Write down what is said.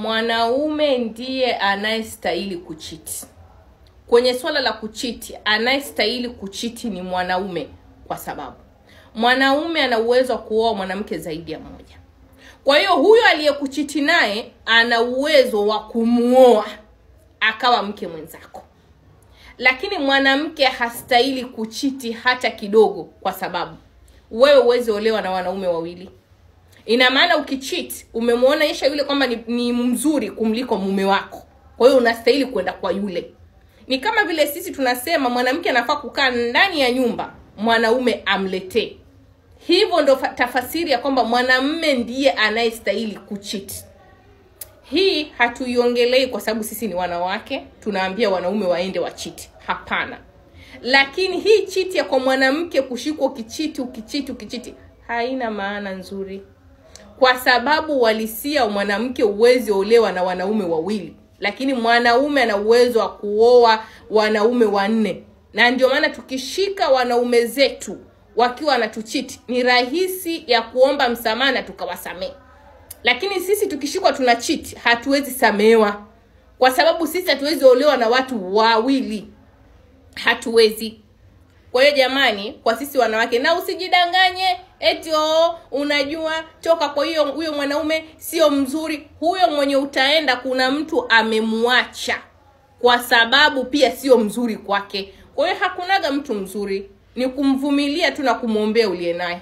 Mwanaume ndiye anayestahili kuchiti. Kwenye swala la kuchiti, anayestahili kuchiti ni mwanaume, kwa sababu mwanaume ana uwezo wa kuoa mwanamke zaidi ya moja. Kwa hiyo huyo aliyekuchiti naye ana uwezo wa kumuoa akawa mke mwenzako. Lakini mwanamke hastahili kuchiti hata kidogo, kwa sababu wewe uweze olewa na wanaume wawili. Ina maana ukicheat umemuona Aisha yule kwamba ni mzuri kumliko mume wako. Kwa hiyo unastahili kwenda kwa yule. Ni kama vile sisi tunasema mwanamke anafaa kukaa ndani ya nyumba, mwanaume amletee. Hivyo ndo tafasiri ya kwamba mwanamume ndiye anayestahili kucheat. Hii hatuiongelei kwa sababu sisi ni wanawake, tunaambia wanaume waende wacheat. Hapana. Lakini hii cheat ya kwa mwanamke kushikwa ukicheat haina maana nzuri. Kwa sababu walisia mwanamke uwezi olewa na wanaume wawili, lakini mwanaume ana uwezo wa kuoa wanaume 4. Na ndio maana tukishika wanaume zetu wakiwa wanatucheat, ni rahisi ya kuomba msamaha na tukawasamehe. Lakini sisi tukishikwa tunacheat, hatuwezi samehewa, kwa sababu sisi hatuwezi olewa na watu wawili. Hatuwezi. Kwa hiyo jamani, kwa sisi wanawake, na usijidanganye eti unajua toka kwa huyo mwanaume sio mzuri. Huyo mwenye utaenda kuna mtu amemwacha kwa sababu pia sio mzuri kwake. Kwa hiyo hakunaga mtu mzuri, ni kumvumilia tu na kumuombea uliye naye.